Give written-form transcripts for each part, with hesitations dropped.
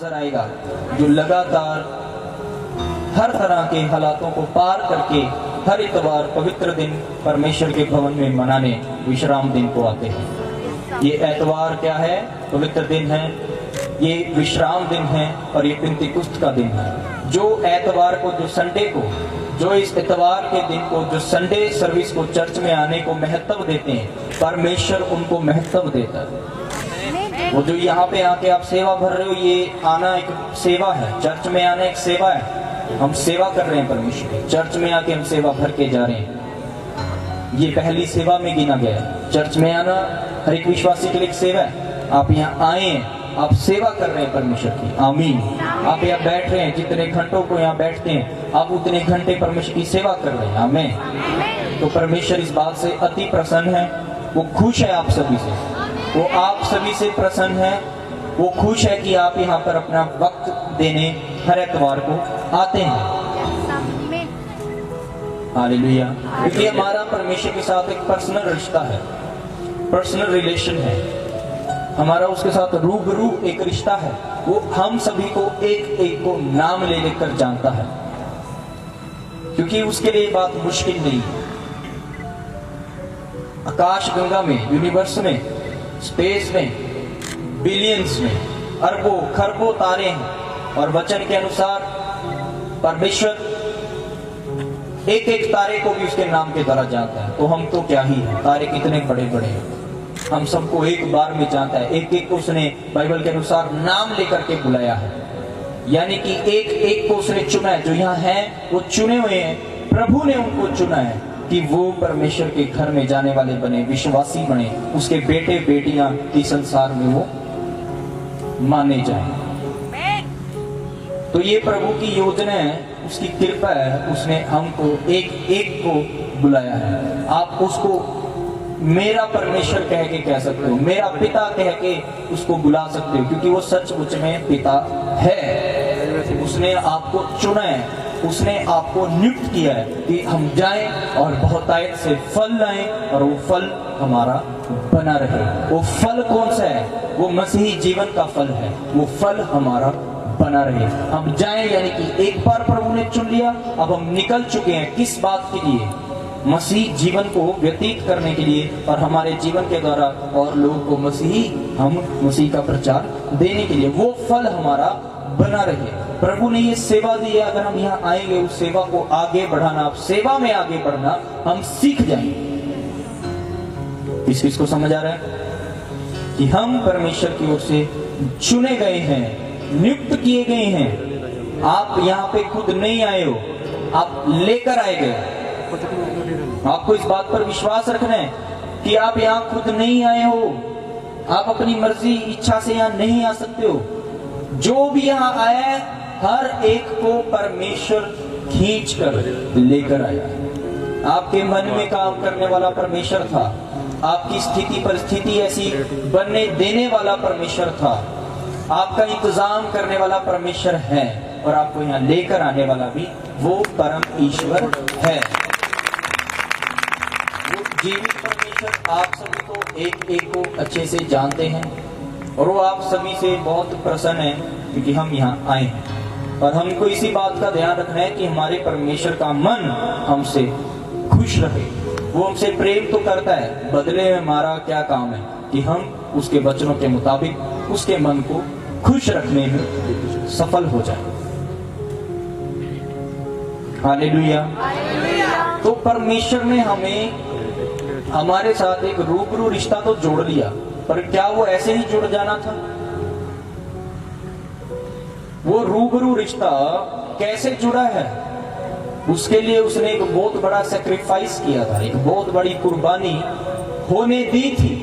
नजर आएगा, जो लगातार हर तरह के हालातों को पार करके हर इतवार पवित्र दिन परमेश्वर के भवन में मनाने विश्राम दिन को आते हैं। ये एतवार क्या है? पवित्र दिन है, ये विश्राम दिन है और ये पिंतीकुस्त का दिन है। जो एतवार को, जो संडे को, जो इस इतवार के दिन को, जो संडे सर्विस को, चर्च में आने को महत्व देते हैं, परमेश्वर उनको महत्व देता है। वो जो यहाँ पे आके आप सेवा भर रहे हो, ये आना एक सेवा है, चर्च में आना एक सेवा है। हम सेवा कर रहे हैं परमेश्वर की, चर्च में आके हम सेवा भर के जा रहे हैं। ये पहली सेवा में गिना गया है। चर्च में आना हर एक विश्वासी के लिए एक सेवा है। आप यहाँ आए हैं, आप सेवा कर रहे हैं परमेश्वर की। आमीन। आप यहाँ बैठ रहे हैं, जितने घंटों को यहाँ बैठते हैं आप उतने घंटे परमेश्वर की सेवा कर रहे हैं। आमीन। तो परमेश्वर इस बात से अति प्रसन्न है, वो खुश है आप सभी से, वो आप सभी से प्रसन्न है, वो खुश है कि आप यहाँ पर अपना वक्त देने हर एतवार को आते हैं। हालेलुया। क्योंकि हमारा परमेश्वर के साथ एक पर्सनल रिश्ता है, पर्सनल रिलेशन है, हमारा उसके साथ रूबरू एक रिश्ता है। वो हम सभी को एक एक को नाम ले लेकर जानता है, क्योंकि उसके लिए बात मुश्किल नहीं है। आकाश गंगा में, यूनिवर्स में, स्पेस में, बिलियंस में अरबों खरबों तारे हैं और वचन के अनुसार परमेश्वर एक एक तारे को भी उसके नाम के द्वारा जानता है। तो हम तो क्या ही है, तारे कितने बड़े बड़े हैं, हम सबको एक बार में जानता है। एक एक को उसने बाइबल के अनुसार नाम लेकर के बुलाया है, यानी कि एक एक को उसने चुना है। जो यहाँ है वो चुने हुए हैं, प्रभु ने उनको चुना है कि वो परमेश्वर के घर में जाने वाले बने, विश्वासी बने, उसके बेटे बेटियां इस संसार में वो माने जाएं। तो ये प्रभु की योजना है, उसकी कृपा है, उसने हमको एक एक को बुलाया है। आप उसको मेरा परमेश्वर कह के कह सकते हो, मेरा पिता कह के उसको बुला सकते हो, क्योंकि वो सचमुच में पिता है। उसने आपको चुना है, उसने आपको नियुक्त किया है कि हम जाएं और बहुतायत से फल लाएं और वो फल हमारा बना रहे। वो फल कौन सा है? वो मसीही जीवन का फल है, वो फल हमारा बना रहे। हम जाएं, यानी कि एक बार प्रभु ने चुन लिया, अब हम निकल चुके हैं। किस बात के लिए? मसीह जीवन को व्यतीत करने के लिए और हमारे जीवन के द्वारा और लोगों को हम मसीह का प्रचार देने के लिए। वो फल हमारा बना रहे। प्रभु ने ये सेवा दी है, अगर हम यहाँ आएंगे उस सेवा को आगे बढ़ाना, आप सेवा में आगे बढ़ना हम सीख जाएंगे। इस चीज को समझ आ रहा है कि हम परमेश्वर की ओर से चुने गए हैं, नियुक्त किए गए हैं। आप यहाँ पे खुद नहीं आए हो, आप लेकर आए गए। आपको इस बात पर विश्वास रखना है कि आप यहाँ खुद नहीं आए हो, आप अपनी मर्जी इच्छा से यहाँ नहीं आ सकते हो। जो भी यहाँ आया है, हर एक को परमेश्वर खींच कर लेकर आया। आपके मन में काम करने वाला परमेश्वर था, आपकी स्थिति परिस्थिति ऐसी बनने देने वाला परमेश्वर था, आपका इंतजाम करने वाला परमेश्वर है और आपको यहाँ लेकर आने वाला भी वो परम ईश्वर है। वो जीवित परमेश्वर आप सभी को एक एक को अच्छे से जानते हैं और वो आप सभी से बहुत प्रसन्न है, क्योंकि हम यहाँ आए हैं। और हमको इसी बात का ध्यान रखना है कि हमारे परमेश्वर का मन हमसे खुश रहे। वो हमसे प्रेम तो करता है, बदले में हमारा क्या काम है कि हम उसके वचनों के मुताबिक उसके मन को खुश रखने में सफल हो जाए। हालेलुया। तो परमेश्वर ने हमें हमारे साथ एक रूबरू रिश्ता तो जोड़ लिया, पर क्या वो ऐसे ही जुड़ जाना था? वो रूबरू रिश्ता कैसे जुड़ा है? उसके लिए उसने एक बहुत बड़ा सैक्रिफाइस किया था, एक बहुत बड़ी कुर्बानी होने दी थी।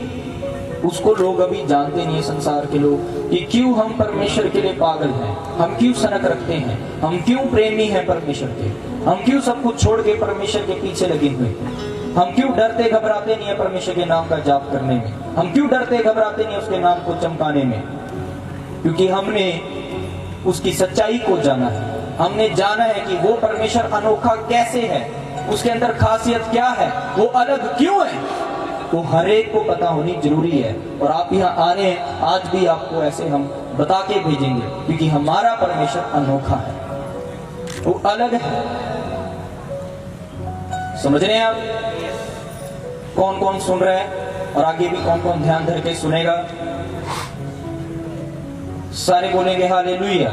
उसको लोग अभी जानते नहीं है, संसार के लोग, कि क्यों हम परमेश्वर के लिए पागल हैं, हम क्यों सनक रखते हैं, हम क्यों प्रेमी हैं परमेश्वर के, हम क्यों सब कुछ छोड़ के परमेश्वर के पीछे लगे हुए, हम क्यों डरते घबराते नहीं है परमेश्वर के नाम का जाप करने में, हम क्यों डरते घबराते नहीं है उसके नाम को चमकाने में? क्योंकि हमने उसकी सच्चाई को जाना है। हमने जाना है कि वो परमेश्वर अनोखा कैसे है, उसके अंदर खासियत क्या है, वो अलग क्यों है। वो हर एक को पता होनी जरूरी है। और आप यहाँ आ रहे हैं, आज भी आपको ऐसे हम बता के भेजेंगे, क्योंकि हमारा परमेश्वर अनोखा है, वो अलग है। समझ रहे हैं आप? कौन कौन सुन रहे हैं और आगे भी कौन कौन ध्यान धर के सुनेगा? सारे बोलेंगे हालेलुया।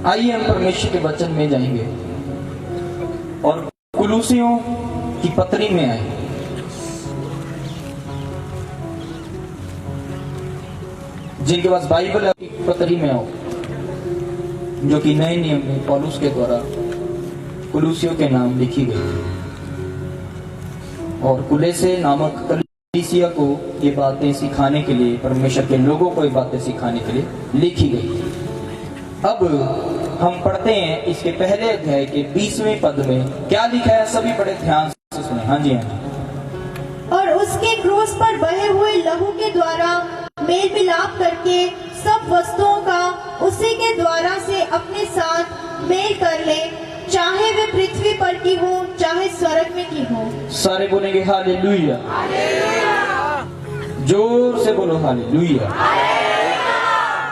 आइए हम परमेश्वर के वचन में जाएंगे और कुलूसियों की पत्री में आए। जिनके पास बाइबल है, पत्री में आओ, जो कि नए नियम में पौलुस के द्वारा कुलूसियों के नाम लिखी गई और कुलेसे नामक कलीसिया को ये बातें सिखाने के लिए, परमेश्वर के लोगों को ये बातें सिखाने के लिए लिखी गई। अब हम पढ़ते हैं इसके पहले अध्याय के 20वें पद में क्या लिखा है, सभी बड़े ध्यान से सुने। हाँ जी, हाँ जी। और उसके क्रूस पर बहे हुए लहू के द्वारा मेल मिलाप करके सब वस्तुओं का उसी के द्वारा से अपने साथ मेल कर ले, चाहे वे पृथ्वी पर की हो, चाहे स्वर्ग में की हो। सारे बोलेंगे हालेलुया। जोर से बोलो हालेलुया।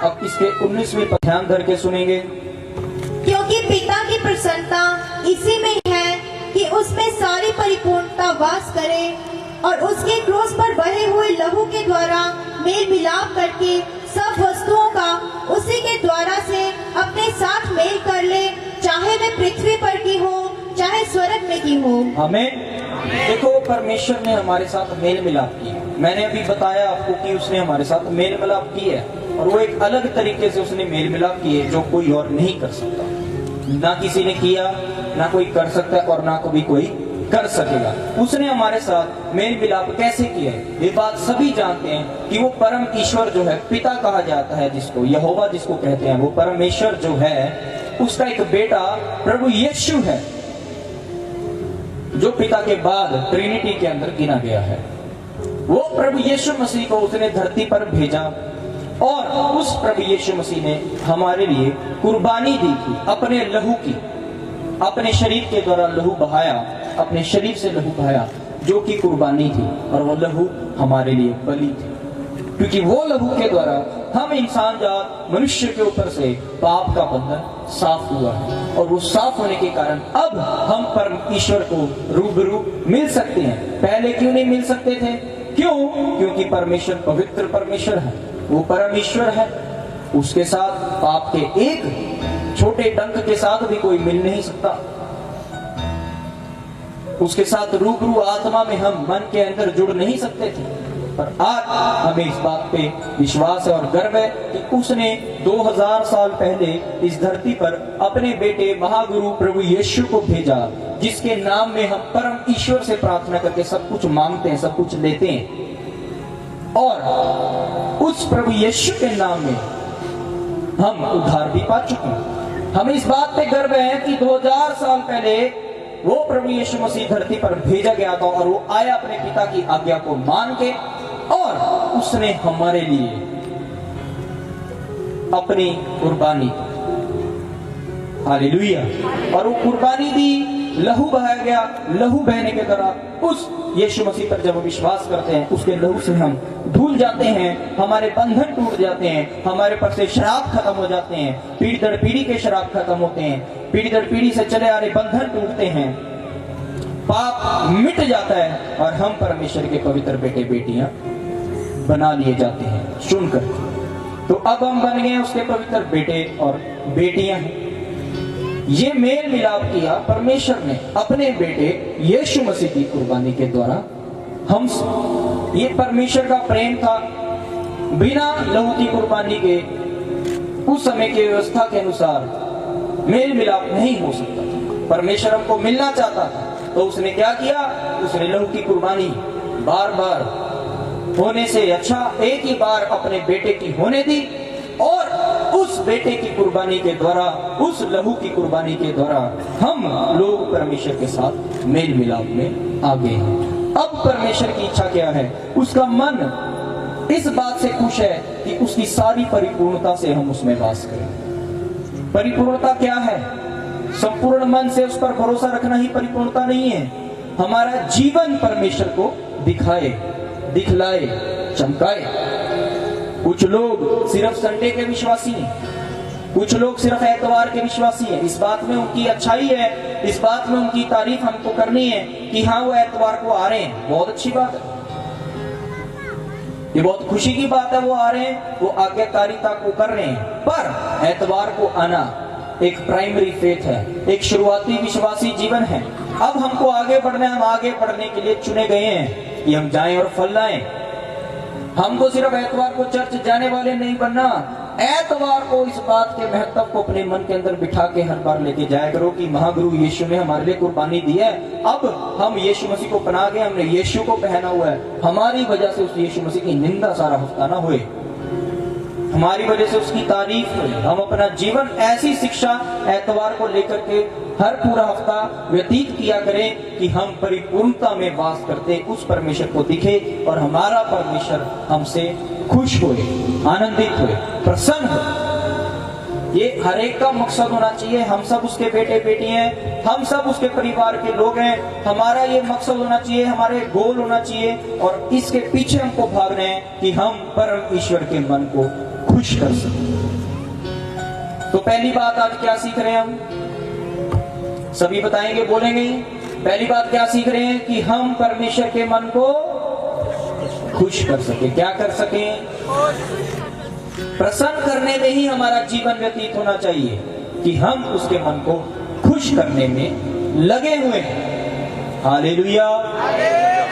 अब इसके 19वें पद ध्यान धर के सुनेंगे। क्योंकि पिता की प्रसन्नता इसी में है कि उसमें सारी परिपूर्णता वास करे, और उसके क्रूस पर बहे हुए लहू के द्वारा मेल मिलाप करके सब वस्तुओं का उसी के द्वारा से अपने साथ मेल कर ले, चाहे वे पृथ्वी पर की हो, चाहे स्वर्ग में की हो। हमें देखो, परमेश्वर ने हमारे साथ मेल मिलाप की। मैंने अभी बताया आपको कि उसने हमारे साथ मेल मिलाप की है, और वो एक अलग तरीके से उसने मेल मिलाप की है जो कोई और नहीं कर सकता। ना किसी ने किया, ना कोई कर सकता है, और ना कभी कोई कर सकेगा। उसने हमारे साथ मेल मिलाप कैसे किया है, ये बात सभी जानते हैं कि वो परम ईश्वर जो है, पिता कहा जाता है जिसको, यहोवा जिसको कहते हैं, वो परमेश्वर जो है, उसका एक बेटा प्रभु यीशु है, जो पिता के बाद ट्रिनिटी के अंदर गिना गया है। वो प्रभु यीशु मसीह को उसने धरती पर भेजा, और उस प्रभु यीशु मसीह ने हमारे लिए कुर्बानी दी थी, अपने लहू की, अपने शरीर के द्वारा लहू बहाया, अपने शरीर से लहू बहाया, जो कि कुर्बानी थी, और वो लहू हमारे लिए बलि थी, क्योंकि वो लहू के द्वारा हम इंसान जात मनुष्य के ऊपर से पाप का बंधन साफ हुआ है, और वो साफ होने के कारण अब हम परम ईश्वर को रूबरू मिल सकते हैं। पहले क्यों नहीं मिल सकते थे? क्यों? क्योंकि परमेश्वर पवित्र परमेश्वर है, वो परमेश्वर है, उसके साथ पाप के एक छोटे डंक के साथ भी कोई मिल नहीं सकता। उसके साथ रूबरू आत्मा में हम मन के अंदर जुड़ नहीं सकते थे, पर आज हमें इस बात पे विश्वास है और गर्व है कि उसने 2000 साल पहले इस धरती पर अपने बेटे महागुरु प्रभु यीशु को भेजा, जिसके नाम में हम परम ईश्वर से प्रार्थना करके सब कुछ मांगते हैं, सब कुछ लेते हैं। और उस प्रभु यीशु के नाम में हम उद्धार भी पा चुके हैं। हमें इस बात पे गर्व है कि 2000 साल पहले वो प्रभु यीशु मसीह धरती पर भेजा गया था, और वो आया अपने पिता की आज्ञा को मान के, और उसने हमारे लिए अपनी कुर्बानी, हालेलुया, और वो कुर्बानी दी, लहू बहाया गया। लहू बहने के द्वारा उस यीशु मसीह पर जब हम विश्वास करते हैं, उसके लहू से हम धुल जाते हैं, हमारे बंधन टूट जाते हैं, हमारे पर से श्राप खत्म हो जाते हैं, पीढ़ी दर पीढ़ी के श्राप खत्म होते हैं, पीढ़ी दर पीढ़ी से चले आ रहे बंधन टूटते हैं, पाप मिट जाता है, और हम परमेश्वर के पवित्र बेटे बेटियां बना लिए जाते हैं सुनकर। तो अब हम बन गए उसके पवित्र बेटे और बेटियां हैं। ये मेल मिलाप किया परमेश्वर ने अपने बेटे यीशु मसीह की कुर्बानी के द्वारा हमसे। ये परमेश्वर का प्रेम था। बिना लहू की कुर्बानी के उस समय की व्यवस्था के अनुसार मेल मिलाप नहीं हो सकता था। परमेश्वर हमको मिलना चाहता था, तो उसने क्या किया? उसने लहू की कुर्बानी बार बार होने से अच्छा एक ही बार अपने बेटे की होने दी, और उस बेटे की कुर्बानी के द्वारा, उस लहू की कुर्बानी के द्वारा हम लोग परमेश्वर के साथ मेल मिलाप में आ गए हैं। अब परमेश्वर की इच्छा क्या है? उसका मन इस बात से खुश है कि उसकी सारी परिपूर्णता से हम उसमें वास करें। परिपूर्णता क्या है? संपूर्ण मन से उस पर भरोसा रखना ही परिपूर्णता नहीं है। हमारा जीवन परमेश्वर को दिखाए, दिखलाए, चमकाए। कुछ लोग सिर्फ संडे के विश्वासी हैं, कुछ लोग सिर्फ एतवार के विश्वासी हैं। इस बात में उनकी अच्छाई है, इस बात में उनकी तारीफ हमको करनी है कि हाँ वो एतवार को आ रहे हैं, बहुत अच्छी बात है, ये बहुत खुशी की बात है। वो आ रहे हैं, वो आज्ञाकारिता को कर रहे हैं। पर एतवार को आना एक प्राइमरी फेथ है, एक शुरुआती विश्वासी जीवन है। अब हमको आगे बढ़ना है, हम आगे बढ़ने के लिए चुने गए हैं कि हम जाएं और फल लाएं। हमको सिर्फ एतवार को चर्च जाने वाले नहीं बनना, एतवार को इस बात के महत्व को अपने मन के अंदर बिठा के हर बार लेके जाया करो कि महागुरु यीशु ने हमारे लिए कुर्बानी दी है। अब हम यीशु मसीह को पहना के, हमने यीशु को पहना हुआ है, हमारी वजह से उस यीशु मसीह की निंदा सारा हफ्ता ना हुए, हमारी वजह से उसकी तारीफ हुई। हम अपना जीवन ऐसी शिक्षा एतवार को लेकर के हर पूरा हफ्ता व्यतीत किया करें कि हम परिपूर्णता में वास करते उस परमेश्वर को दिखे और हमारा परमेश्वर हमसे खुश हुए, आनंदित हुए, प्रसन्न हो। ये हर एक का मकसद होना चाहिए। हम सब उसके बेटे बेटी हैं, हम सब उसके परिवार के लोग हैं। हमारा ये मकसद होना चाहिए, हमारे गोल होना चाहिए और इसके पीछे हमको भागना है कि हम परम ईश्वर के मन को खुश कर सकें। तो पहली बात आज क्या सीख रहे हैं हम? सभी बताएंगे, बोलेंगे। पहली बात क्या सीख रहे हैं? कि हम परमेश्वर के मन को खुश कर सके। क्या कर सके? प्रसन्न करने में ही हमारा जीवन व्यतीत होना चाहिए कि हम उसके मन को खुश करने में लगे हुए हैं। हालेलुया,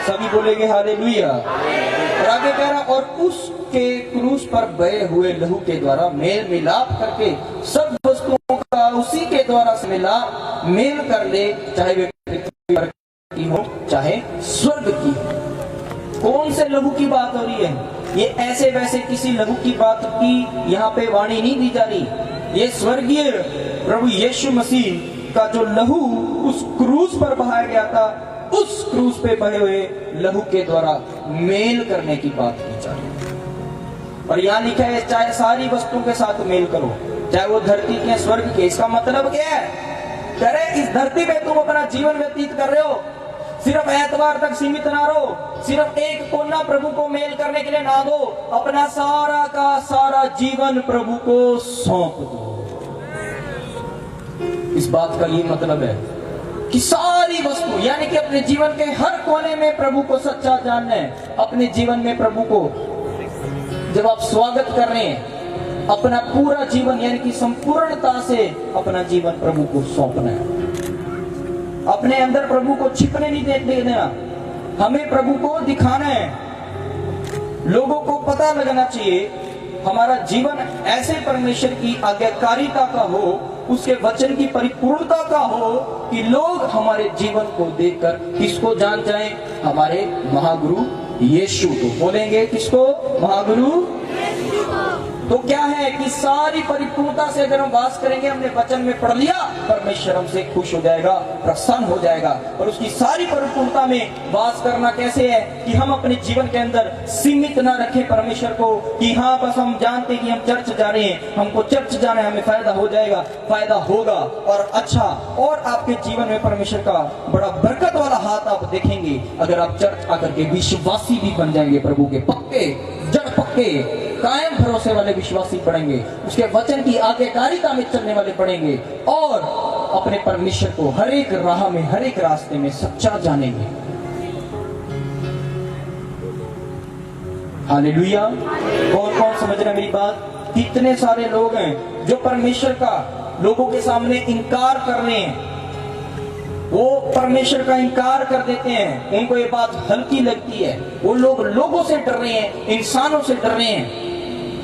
सभी बोलेंगे हालेलुया। और आगे कह रहा, और उसके क्रूस पर बहे हुए लहू के द्वारा मेल मिलाप करके सब वस्तुओं का उसी के द्वारा मिलाप मेल कर ले, चाहे वे पृथ्वी पर की हो चाहे स्वर्ग की। कौन से लहू की बात हो रही है? ये ऐसे वैसे किसी लहू की बात की यहाँ पे वाणी नहीं दी जा रही। ये स्वर्गीय प्रभु यीशु मसीह का जो लहू उस क्रूस पर बहाया गया था, उस क्रूस पे बहे हुए लहू के द्वारा मेल करने की बात की जा रही है। और यहाँ लिखा है चाहे सारी वस्तुओं के साथ मेल करो, चाहे वो धरती के स्वर्ग के। इसका मतलब क्या है? करे इस धरती पे तुम अपना जीवन व्यतीत कर रहे हो, सिर्फ एतवार तक सीमित ना रहो, सिर्फ एक कोना प्रभु को मेल करने के लिए ना दो, अपना सारा का सारा जीवन प्रभु को सौंप दो। इस बात का ये मतलब है कि सारी वस्तु यानी कि अपने जीवन के हर कोने में प्रभु को सच्चा जानना है। अपने जीवन में प्रभु को जब आप स्वागत कर रहे हैं, अपना पूरा जीवन यानी कि संपूर्णता से अपना जीवन प्रभु को सौंपना है। अपने अंदर प्रभु को छिपने नहीं देना, हमें प्रभु को दिखाना है। लोगों को पता लगना चाहिए हमारा जीवन ऐसे परमेश्वर की आज्ञाकारिता का हो, उसके वचन की परिपूर्णता का हो कि लोग हमारे जीवन को देखकर किसको जान जाएं? हमारे महागुरु यीशु को। बोलेंगे किसको? महागुरु। तो क्या है कि सारी परिपूर्णता से अगर हम वास करेंगे, हमने वचन में पढ़ लिया, परमेश्वर हमसे खुश हो जाएगा, प्रसन्न हो जाएगा। और उसकी सारी परिपूर्णता में वास करना कैसे है? कि हम अपने जीवन के अंदर सीमित ना रखें परमेश्वर को कि हाँ बस हम जानते कि हम चर्च जा रहे हैं, हमको चर्च जाना है, हमें फायदा हो जाएगा, फायदा होगा और अच्छा। और आपके जीवन में परमेश्वर का बड़ा बरकत वाला हाथ आप देखेंगे अगर आप चर्च आकर के विश्वासी भी बन जाएंगे, प्रभु के पक्के जड़ पक्के कायम भरोसे वाले विश्वासी पढ़ेंगे, उसके वचन की आज्ञाकारिता में चलने वाले पढ़ेंगे और अपने परमेश्वर को हर एक राह में, हर एक रास्ते में सच्चा जानेंगे। हालेलुया। कौन कौन समझ रहे मेरी बात? कितने सारे लोग हैं जो परमेश्वर का लोगों के सामने इनकार कर रहे हैं, वो परमेश्वर का इनकार कर देते हैं, उनको ये बात हल्की लगती है। वो लोग लोगों से डर रहे हैं, इंसानों से डर रहे हैं।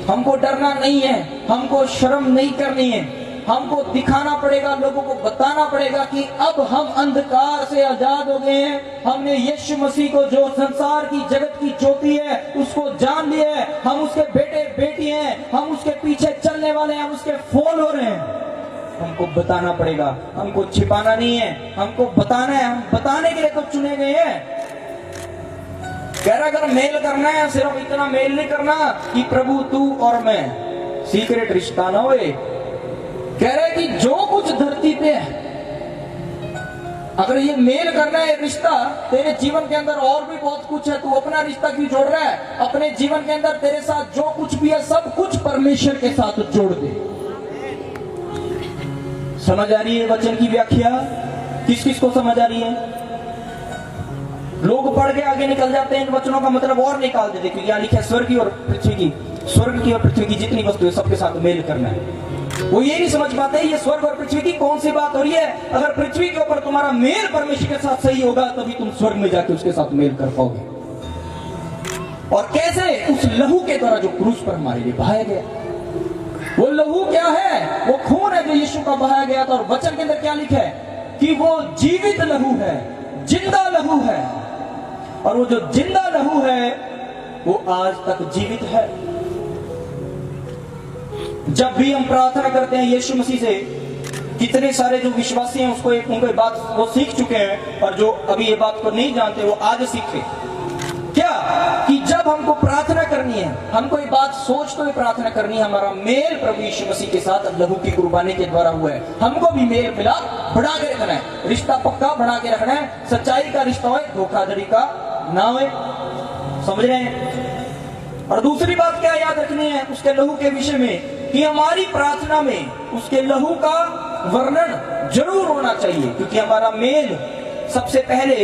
हमको डरना नहीं है, हमको शर्म नहीं करनी है, हमको दिखाना पड़ेगा, लोगों को बताना पड़ेगा कि अब हम अंधकार से आजाद हो गए हैं। हमने यीशु मसीह को जो संसार की जगत की ज्योति है उसको जान लिया है, हम उसके बेटे बेटी हैं, हम उसके पीछे चलने वाले हैं, हम उसके फॉलोअर हैं। हमको बताना पड़ेगा, हमको छिपाना नहीं है, हमको बताना है। हम बताने के लिए तो चुने गए हैं। कह रहा अगर मेल करना है, सिर्फ इतना मेल नहीं करना कि प्रभु तू और मैं, सीक्रेट रिश्ता ना होए। कह रहे कि जो कुछ धरती पे है अगर ये मेल करना है रिश्ता, तेरे जीवन के अंदर और भी बहुत कुछ है, तू अपना रिश्ता क्यों जोड़ रहा है? अपने जीवन के अंदर तेरे साथ जो कुछ भी है सब कुछ परमेश्वर के साथ जोड़ दे। समझ आ रही है वचन की व्याख्या? किस किस को समझ आ रही है? लोग पढ़ के आगे निकल जाते हैं, इन वचनों का मतलब और निकाल देते, क्योंकि यहाँ लिखा है स्वर्ग की और पृथ्वी की, स्वर्ग की और पृथ्वी की जितनी वस्तु है सबके साथ मेल करना है। वो ये नहीं समझ पाते ये स्वर्ग और पृथ्वी की कौन सी बात हो रही है। अगर पृथ्वी के ऊपर तुम्हारा मेल परमेश्वर के साथ सही होगा तभी तुम स्वर्ग में जाके उसके साथ मेल कर पाओगे। और कैसे? उस लहू के द्वारा जो क्रूस पर हमारे लिए बहाया गया। वो लहू क्या है? वो खून है जो यीशु का बहाया गया था। और वचन के अंदर क्या लिखा है कि वो जीवित लहू है, जिंदा लहू है। और वो जो जिंदा लहू है वो आज तक जीवित है। जब भी हम प्रार्थना करते हैं यीशु मसीह से, कितने सारे जो विश्वासी हैं उसको उनको बात वो सीख चुके हैं, और जो अभी ये बात को नहीं जानते वो आज सीखे क्या कि जब हमको प्रार्थना करनी है, हमको ये बात सोच तो प्रार्थना करनी है, हमारा मेल प्रभु यीशु मसीह के साथ लहू की कुर्बानी के द्वारा हुआ है। हमको भी मेल मिला बढ़ा के रखना है, रिश्ता पक्का बढ़ा के रखना है। सच्चाई का रिश्ता हो, धोखाधड़ी का ना हो। समझ रहे हैं? और दूसरी बात क्या याद रखनी है उसके लहू के विषय में, कि हमारी प्रार्थना में उसके लहू का वर्णन जरूर होना चाहिए, क्योंकि हमारा मेल सबसे पहले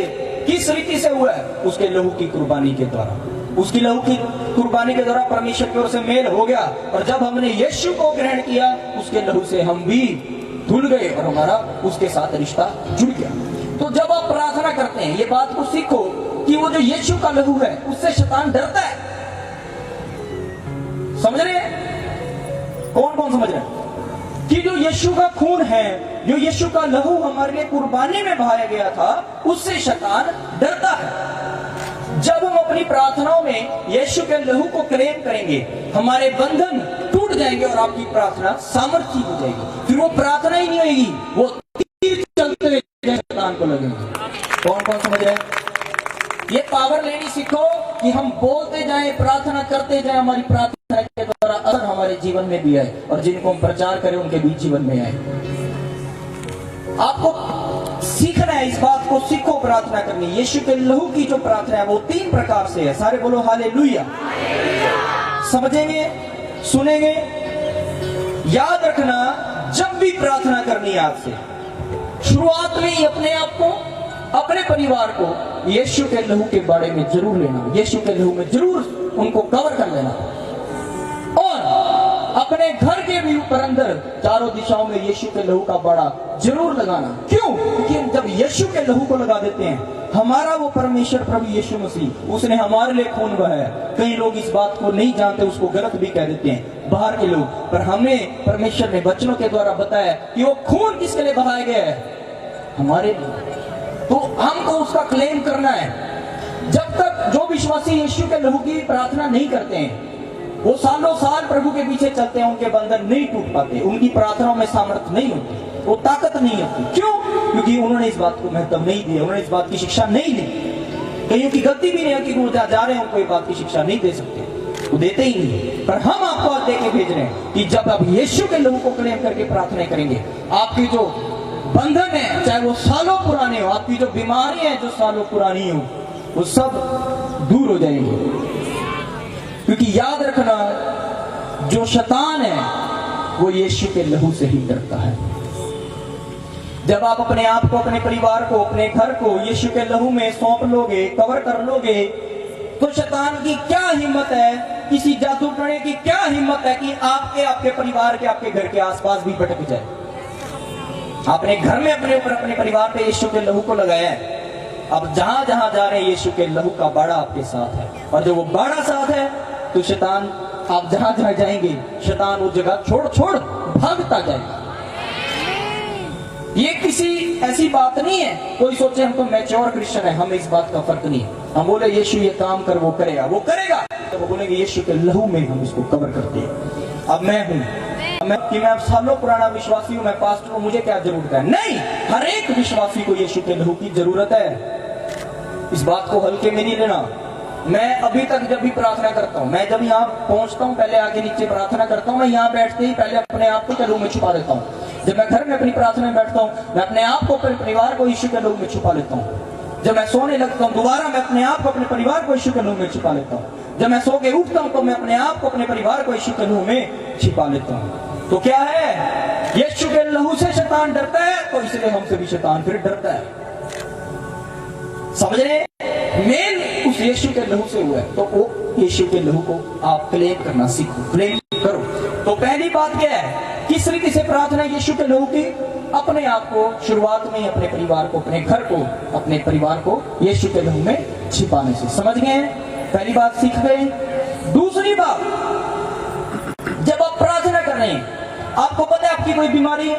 किस रीति से हुआ है? उसके लहू की कुर्बानी के द्वारा। उसकी लहू की कुर्बानी के द्वारा परमेश्वर की ओर से मेल हो गया, और जब हमने यीशु को ग्रहण किया उसके लहू से हम भी धुल गए और हमारा उसके साथ रिश्ता जुड़ गया। तो जब आप प्रार्थना करते हैं ये बात को सीखो कि वो जो यीशु का लहू है उससे शैतान डरता है। समझ रहे हैं? कौन कौन समझ रहे हैं कि जो यीशु का खून है, जो यीशु का लहू हमारे लिए कुर्बानी में बहाया गया था, उससे शैतान डरता है। जब हम अपनी प्रार्थनाओं में यीशु के लहू को क्लेम करेंगे, हमारे बंधन टूट जाएंगे और आपकी प्रार्थना सामर्थ्य हो जाएगी। फिर वो प्रार्थना ही नहीं होगी, वो तीर चलते हुए शैतान को लगेंगे। कौन कौन समझ रहे हैं? ये पावर लेनी सीखो कि हम बोलते जाएं, प्रार्थना करते जाएं, हमारी प्रार्थना के द्वारा असर हमारे जीवन में भी आए, और जिनको हम प्रचार करें उनके भी जीवन में आए। आपको सीखना है, इस बात को सीखो प्रार्थना करनी। यीशु के लहू की जो प्रार्थना है वो 3 प्रकार से है। सारे बोलो हालेलुया। समझेंगे, सुनेंगे, याद रखना। जब भी प्रार्थना करनी है आपसे, शुरुआत में ही अपने आप को, अपने परिवार को यीशु के लहू के बारे में जरूर लेना, यीशु के लहू में जरूर उनको कवर कर लेना, और अपने घर के भी ऊपर अंदर चारों दिशाओं में यीशु के लहू का बाड़ा जरूर लगाना। क्यों? क्योंकि जब यीशु के लहू को लगा देते हैं, हमारा वो परमेश्वर प्रभु यीशु मसीह, उसने हमारे लिए खून बहाया। कई लोग इस बात को नहीं जानते, उसको गलत भी कह देते हैं बाहर के लोग, पर हमें परमेश्वर ने वचनों के द्वारा बताया कि वो खून किसके लिए बहाया गया है? हमारे लिए। तो हमको उसका क्लेम करना है। जब तक जो विश्वासी यीशु के लहू की प्रार्थना नहीं करते हैं, वो सालों साल प्रभु के पीछे चलते हैं, उनके बंधन नहीं टूट पाते, उनकी प्रार्थनाओं में सामर्थ्य नहीं होती, वो ताकत नहीं होती। क्यों? क्योंकि उन्होंने इस बात को महत्व नहीं दिया, उन्होंने इस बात की शिक्षा नहीं ली। कईयों की गलती भी नहीं है कि वो जा रहे हैं, उनको ये बात की शिक्षा नहीं दे सकते, वो देते ही नहीं। पर हम आपको दे के भेज रहे हैं कि जब आप यीशु के लहू को क्लेम करके प्रार्थना करेंगे, आपकी जो बंधन है, चाहे वो सालों पुराने हो, आपकी जो बीमारी है जो सालों पुरानी हो, वो सब दूर हो जाएंगे। क्योंकि याद रखना, जो शैतान है वो यीशु के लहू से ही डरता है। जब आप अपने आप को, अपने परिवार को, अपने घर को यीशु के लहू में सौंप लोगे, कवर कर लोगे, तो शैतान की क्या हिम्मत है, किसी जादू टोने की क्या हिम्मत है कि आपके परिवार के, आपके घर के आसपास भी भटक जाए। आपने घर में अपने ऊपर, अपने परिवार पे यीशु के लहू को लगाया है। अब जहां जहां जा रहे हैं यीशु के लहू का बाड़ा आपके साथ है, और जब वो बाड़ा साथ है तो शैतान, आप जहां जहां जाएंगे शैतान वो जगह छोड़ छोड़ भागता जाएगा। ये किसी ऐसी बात नहीं है कोई सोचे हम तो मैच्योर क्रिश्चियन है, हमें इस बात का फर्क नहीं है। हम बोले यीशु ये काम कर, वो करेगा, वो करेगा, तो वो बोलेंगे यीशु के लहू में हम इसको कवर करते हैं। अब मैं हूं कि मैं सालों पुराना विश्वासी हूं, मैं पास्टर हूं, मुझे क्या जरूरत है? नहीं, हर एक विश्वासी को यीशु के लहू की जरूरत है। इस बात को हल्के में नहीं लेना। मैं अभी तक जब भी प्रार्थना करता हूं, मैं जब यहाँ पहुंचता हूं, पहले आगे नीचे प्रार्थना करता हूं, मैं यहाँ बैठते ही पहले अपने आप को लहू में छुपा देता हूं। जब मैं घर में अपनी प्रार्थना में बैठता हूँ, मैं अपने आप को, अपने परिवार को यीशु के लहू में छुपा लेता हूँ। जब मैं सोने लगता हूँ, दोबारा मैं अपने आप को, अपने परिवार को यीशु के लहू में छुपा लेता हूँ। जब मैं सो के उठता हूँ तो मैं अपने आप को, अपने परिवार को यीशु के लहू में छिपा लेता हूँ। तो क्या है, यीशु के लहू से शैतान डरता है, तो इसलिए हमसे भी शैतान फिर डरता है। समझ रहे? मेन उस यीशु के लहू से हुआ है, तो वो यीशु के लहू को आप क्लेम करना सीखो, क्लेम करो। तो पहली बात क्या है, किस रीति से प्रार्थना यीशु के लहू की? अपने आप को शुरुआत में, अपने परिवार को, अपने घर को, अपने परिवार को यीशु के लहू में छिपाने से। समझ गए? पहली बात सीख गए। दूसरी बात, जब आप प्रार्थना कर रहे हैं, आपको पता है आपकी कोई बीमारी है,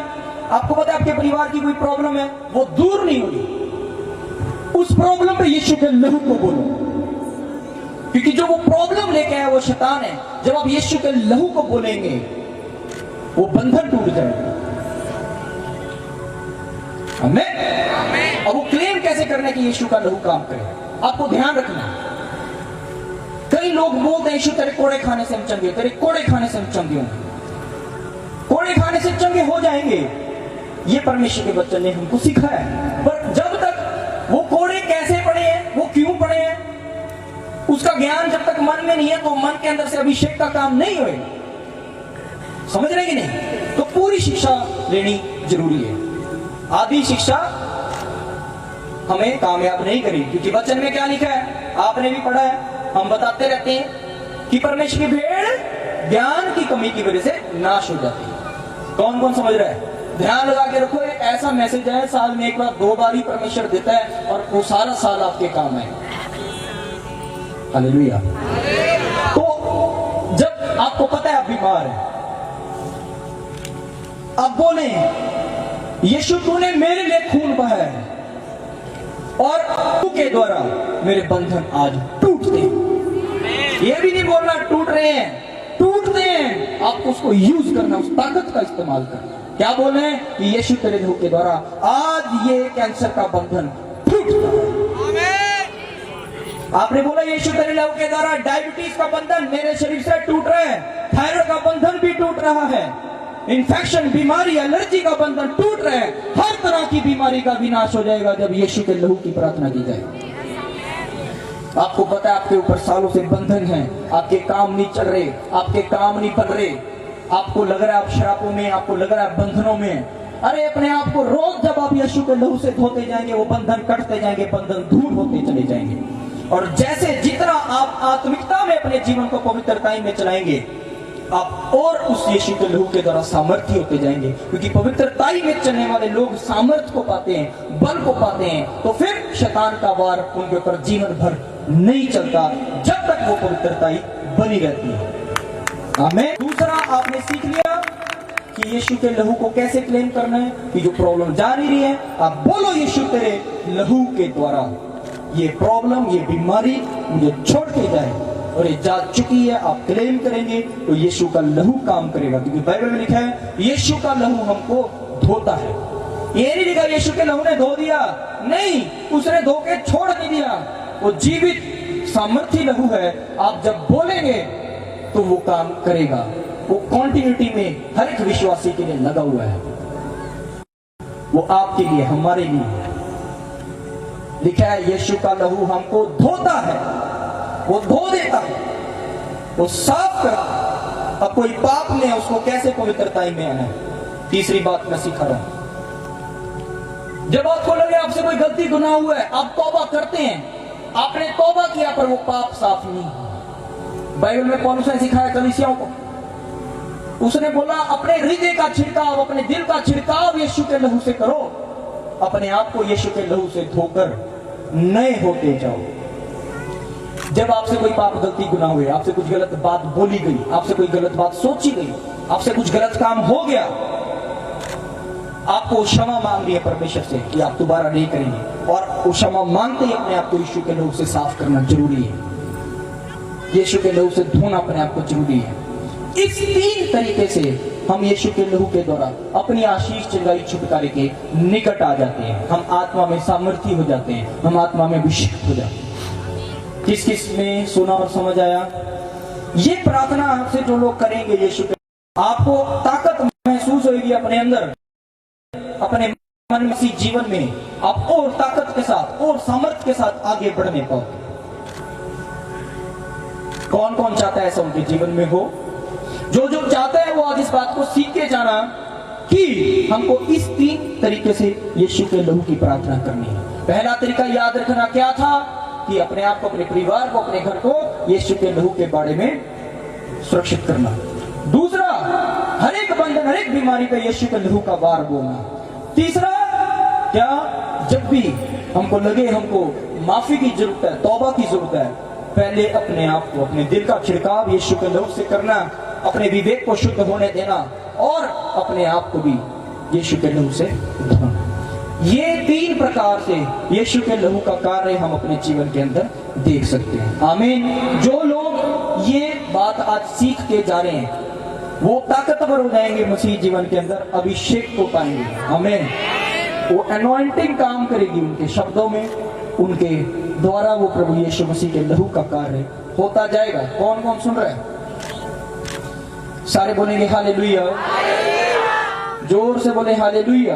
आपको पता है आपके परिवार की कोई प्रॉब्लम है, वो दूर नहीं होगी, उस प्रॉब्लम पे यीशु के लहू को बोलो, क्योंकि जो वो प्रॉब्लम लेके आया वो शैतान है। जब आप यीशु के लहू को बोलेंगे, वो बंधन टूट जाएगा। आमीन। और वो क्लेम कैसे करने की यीशु का लहू काम करे, आपको ध्यान रखना। कई लोग बोलते हैं यीशु तेरे कोड़े खाने से हम चंगे, तेरे कोड़े खाने से हम चंगे होंगे। कोड़े खाने से चंगे हो जाएंगे, ये परमेश्वर के बच्चों ने हमको सिखाया है। पर जब तक वो कोड़े कैसे पड़े हैं, वो क्यों पड़े हैं, उसका ज्ञान जब तक मन में नहीं है, तो मन के अंदर से अभिषेक का काम नहीं होगा। समझ रहे कि नहीं? तो पूरी शिक्षा लेनी जरूरी है। आधी शिक्षा हमें कामयाब नहीं करेगी, क्योंकि वचन में क्या लिखा है, आपने भी पढ़ा है, हम बताते रहते हैं कि परमेश्वर की भेड़ ज्ञान की कमी की वजह से नाश हो जाती है। कौन कौन समझ रहा है? ध्यान लगा के रखो, एक ऐसा मैसेज है, साल में एक बार, 2 बार ही परमेश्वर देता है, और वो सारा साल आपके काम है। हालेलुया। तो जब आपको पता है आप बीमार हैं, आप बोले, यीशु तूने मेरे लिए खून बहाया है, और तू के द्वारा मेरे बंधन आज टूटते हैं। ये भी नहीं बोलना टूट रहे हैं, टूटते हैं। आपको उसको यूज करना, उस ताकत का इस्तेमाल करना। क्या बोल रहे हैं कि यीशु तेरे लहू के द्वारा आज ये कैंसर का बंधन टूटता है। आपने बोला यीशु तेरे लहू के द्वारा डायबिटीज का बंधन मेरे शरीर से टूट रहा है, थायराइड का बंधन भी टूट रहा है, इन्फेक्शन, बीमारी, एलर्जी का बंधन टूट रहा है। हर तरह की बीमारी का विनाश हो जाएगा जब यीशु के लहू की प्रार्थना की जाए। आपको पता है आपके ऊपर सालों से बंधन है, आपके काम नहीं चल रहे, आपके काम नहीं बन रहे, आपको लग रहा है आप शराबों में, आपको लग रहा है बंधनों में। अरे अपने आप को रोज जब आप यीशु के लहू से धोते जाएंगे, वो बंधन कटते जाएंगे, बंधन दूर होते चले जाएंगे। और जैसे जितना आप आत्मिकता में अपने जीवन को पवित्रता में चलाएंगे, आप और उस यीशु के लहू के द्वारा सामर्थ्य होते जाएंगे, क्योंकि पवित्रताई में चलने वाले लोग सामर्थ्य को पाते हैं, बल को पाते हैं। तो फिर शैतान का वार उनके ऊपर जीवन भर नहीं चलता, जब तक वो पवित्रताई बनी रहती है। आमीन। दूसरा आपने सीख लिया कि यीशु के लहू को कैसे क्लेम करना है, कि जो प्रॉब्लम जा नहीं रही है, आप बोलो यीशु तेरे लहू के द्वारा ये प्रॉब्लम, ये बीमारी मुझे छोड़ के जाए, और ये जा चुकी है। आप क्लेम करेंगे तो यीशु का लहू काम करेगा, क्योंकि बाइबल में लिखा है यीशु का लहू हमको धोता है। ये नहीं लिखा यीशु के लहू ने धो दिया, नहीं, उसने धो के छोड़ नहीं दिया। वो जीवित सामर्थ्य लहू है। आप जब बोलेंगे तो वो काम करेगा। वो कॉन्टिन्यूटी में हर एक विश्वासी के लिए लगा हुआ है। वो आपके लिए, हमारे लिए लिखा है यीशु का लहू हमको धोता है, वो धो देता है, वो साफ करता। अब कोई पाप में उसको कैसे पवित्रता में आना है। तीसरी बात मैं सिखा रहा हूं, जब आपको लगे आपसे कोई गलती गुनाह हुआ है, आप तौबा करते हैं, आपने तौबा किया पर वो पाप साफ नहीं। बाइबल में पौलुस ने सिखाया कलीसियाओं को, उसने बोला अपने हृदय का छिड़काव, अपने दिल का छिड़काव यीशु के लहू से करो, अपने आप को यीशु के लहू से धोकर नए होते जाओ। जब आपसे कोई पाप गलती गुनाह हुए, आपसे कुछ गलत बात बोली गई, आपसे कोई गलत बात सोची गई, आपसे कुछ गलत काम हो गया, आपको क्षमा मांगनी है परमेश्वर से कि आप दोबारा नहीं करेंगे, और वो क्षमा मांगते ही अपने आप को यीशु के लहू से साफ करना जरूरी है। यीशु के लहू से धोना अपने आप को जरूरी है। इस 3 तरीके से हम यीशु के लहू के द्वारा अपनी आशीष चिंगारी छुटकारे के निकट आ जाते हैं। हम आत्मा में सामर्थ्य हो जाते हैं, हम आत्मा में अभिषेक हो जाते हैं। किस किस में सुना और समझ आया? ये प्रार्थना आपसे जो लोग करेंगे यीशु के, आपको ताकत महसूस होगी अपने अंदर। अपने मन में इसी जीवन में आप और ताकत के साथ और सामर्थ्य के साथ आगे बढ़ने पाओगे। कौन कौन चाहता है ऐसा उनके जीवन में हो? जो जो चाहता है वो आज इस बात को सीख के जाना कि हमको इस 3 तरीके से यीशु के लहू की प्रार्थना करनी है। पहला तरीका याद रखना क्या था कि अपने आप को, अपने परिवार को, अपने घर को यीशु के लहू के बारे में सुरक्षित करना। दूसरा, हर एक बंधन, हर एक बीमारी पे यीशु के लहू का वार बोलना। तीसरा, क्या जब भी हमको लगे हमको माफी की जरूरत है, तौबा की जरूरत है, पहले अपने आप को, अपने दिल का छिड़काव यीशु के लहू से करना, अपने विवेक को शुद्ध होने देना और अपने आप को भी यीशु के लहू से धोना। ये 3 प्रकार से यीशु के लहू का कार्य हम अपने जीवन के अंदर देख सकते हैं। आमीन। जो लोग ये बात आज सीख के जा रहे हैं वो ताकतवर हो जाएंगे मसीह जीवन के अंदर, अभिषेक को पाएंगे। आमीन। वो अनॉइंटिंग काम करेगी उनके शब्दों में, उनके द्वारा वो प्रभु यीशु मसीह के लहू का कार्य होता जाएगा। कौन कौन सुन रहा है? सारे बोलेंगे हालेलुया। जोर से बोले हालेलुया।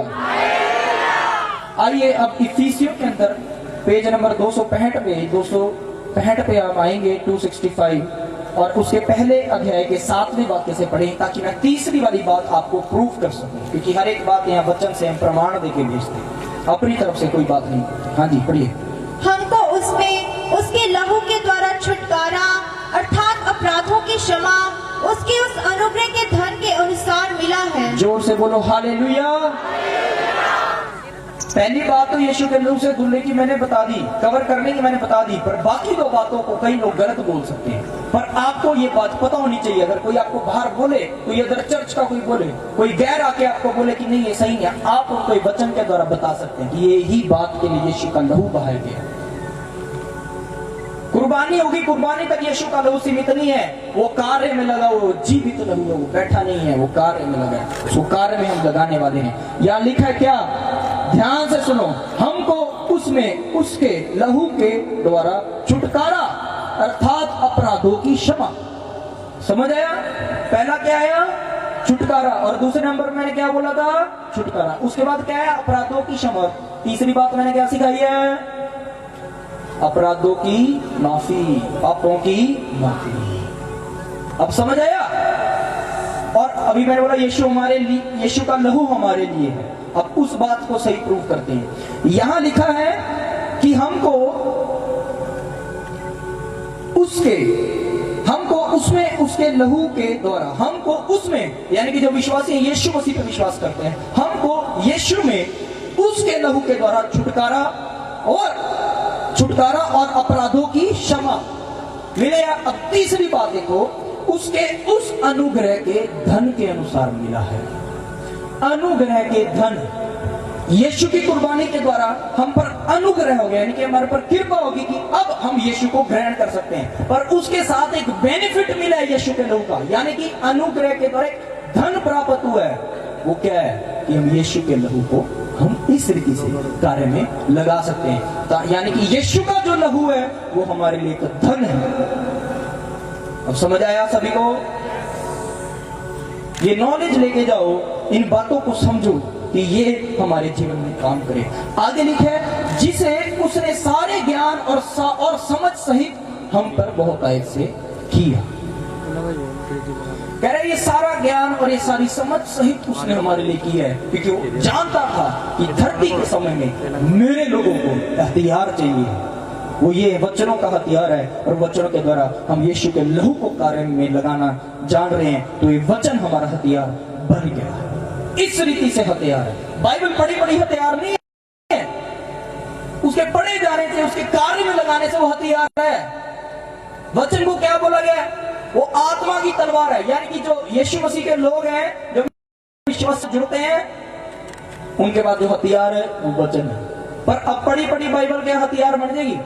आइए अब इफिसियों के अंदर पेज नंबर 265 पे हम आएंगे, 265, और उसके पहले अध्याय के 7वें वाक्य से पढ़ें ताकि मैं तीसरी वाली बात आपको प्रूव कर सकूं, क्योंकि हर एक बात यहाँ वचन से हम प्रमाण देके भेजते हैं, अपनी तरफ से कोई बात नहीं। हाँ जी, पढ़िए। हमको उसमें उसके लहू के द्वारा छुटकारा अर्थात अपराधों की क्षमा उसके उस अनुग्रह के धन के अनुसार मिला है। जोर से बोलो हालेलुया। पहली बात तो यीशु के लहू से धुलने की मैंने बता दी, कवर करने की मैंने बता दी, पर बाकी 2 बातों को कई लोग गलत बोल सकते हैं। पर आपको ये बात पता होनी चाहिए। अगर कोई आपको बाहर बोले, कोई अदर चर्च का कोई बोले, कोई गैर आके आपको बोले कि नहीं ये सही है, आप उनको वचन के द्वारा बता सकते हैं कि ये ही बात के लिए यीशु का लहू बहाया गया। कुर्बानी होगी, कुर्बानी तक यीशु का लहू सीमित नहीं है। वो कार्य में लगा, वो जीवित लहू है, वो बैठा नहीं है, वो कार्य में लगा है। उसको कार्य में हम लगाने वाले हैं। यहाँ लिखा है क्या? ध्यान से सुनो। हमको उसमें उसके लहू के द्वारा छुटकारा अर्थात अपराधों की क्षमा। समझ आया? पहला क्या आया? छुटकारा। और दूसरे नंबर मैंने क्या बोला था? छुटकारा। उसके बाद क्या है? अपराधों की क्षमा। तीसरी बात मैंने क्या सिखाई है? अपराधों की माफी, पापों की माफी। अब समझ आया? और अभी मैंने बोला यीशु हमारे लिए, यीशु का लहू हमारे लिए है। अब उस बात को सही प्रूव करते हैं। यहां लिखा है कि हमको उसमें उसके लहू के द्वारा, हमको उसमें, यानी कि जो विश्वासी यीशु मसीह पे विश्वास करते हैं, हमको यीशु में उसके लहू के द्वारा छुटकारा और अपराधों की क्षमा मिले। अब तीसरी बात देखो, उसके उस अनुग्रह के धन के अनुसार मिला है। अनुग्रह के धन, यीशु की कुर्बानी के द्वारा हम पर अनुग्रह हो गया, यानी कि हमारे पर कृपा होगी कि अब हम यीशु को ग्रहण कर सकते हैं। पर उसके साथ एक बेनिफिट मिला है यीशु के लहू का, यानी कि अनुग्रह के द्वारा एक धन प्राप्त हुआ है। वो क्या है? कि हम यीशु के लहू को हम इस रीति से कार्य में लगा सकते हैं। यानी कि यीशु का जो लहू है वो हमारे लिए एक धन है। अब समझ आया सभी को? ये नॉलेज लेके जाओ, इन बातों को समझो कि ये हमारे जीवन में काम करे। आगे लिखे, जिसे उसने सारे ज्ञान और समझ सहित हम पर बहुतायत से किया। कह रहे ये सारा ज्ञान और ये सारी समझ सहित उसने हमारे लिए किया है, क्योंकि वो जानता था कि धरती के समय में मेरे लोगों को हथियार चाहिए। वो ये वचनों का हथियार है, और वचनों के द्वारा हम यीशु के लहू को कार्य में लगाना जान रहे हैं, तो ये वचन हमारा हथियार बन गया है। इस रीति से हथियार है। बाइबल बड़ी बड़ी हथियार नहीं है, उसके पढ़े जाने से, उसके कार्य में लगाने से वो हथियार है। वचन को क्या बोला गया? वो आत्मा की तलवार है। यानी कि जो यीशु मसीह के लोग हैं, जो विश्वास से जुड़ते हैं, उनके बाद जो हथियार है वो वचन है। पर अब पढ़ी पढ़ी बाइबल के हथियार बन जाएगी?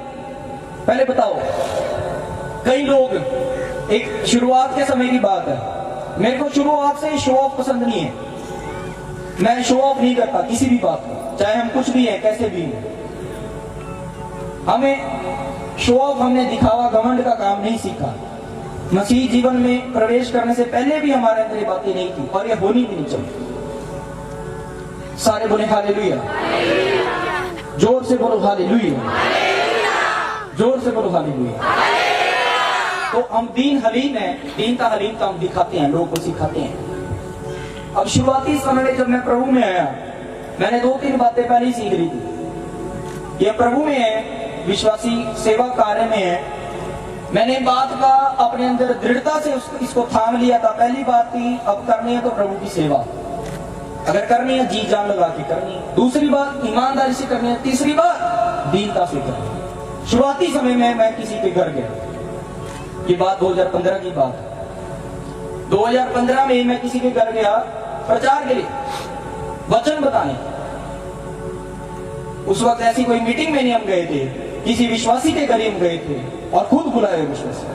पहले बताओ। कई लोग, एक शुरुआत के समय की बात है, मेरे को शुरुआत से शो ऑफ पसंद नहीं है। मैं शो ऑफ नहीं करता किसी भी बात को, चाहे हम कुछ भी है, कैसे भी है। हमें शो ऑफ, हमने दिखावा घमंड का काम नहीं सीखा। मसीह जीवन में प्रवेश करने से पहले भी हमारे अंदर ये बातें नहीं थी, और ये होनी भी नहीं चाहिए। सारे बोले हालेलुया। जोर से बोलो हालेलुया। जोर से बोलो हालेलुया। तो हम दीन हलीम है, दीन का हलीम का हम दिखाते हैं, लोगों को सिखाते हैं। अब शुरुआती समय में जब मैं प्रभु में आया, मैंने 2-3 बातें पहले ही सीख ली थी। ये प्रभु में है, विश्वासी सेवा कार्य में है। मैंने बात का अपने अंदर दृढ़ता से इसको थाम लिया था। पहली बात थी, अब करनी है तो प्रभु की सेवा, अगर करनी है जी जान लगा के करनी है। दूसरी बात, ईमानदारी से करनी है। तीसरी बात, दीनता से करनी है। शुरुआती समय में मैं किसी के घर गया, ये बात 2015 की बात है। 2015 में मैं किसी के घर गया प्रचार के लिए, वचन बताने। उस वक्त ऐसी कोई मीटिंग में नहीं हम गए थे, किसी विश्वासी के घर हम गए थे और खुद बुलाए विश्वासी,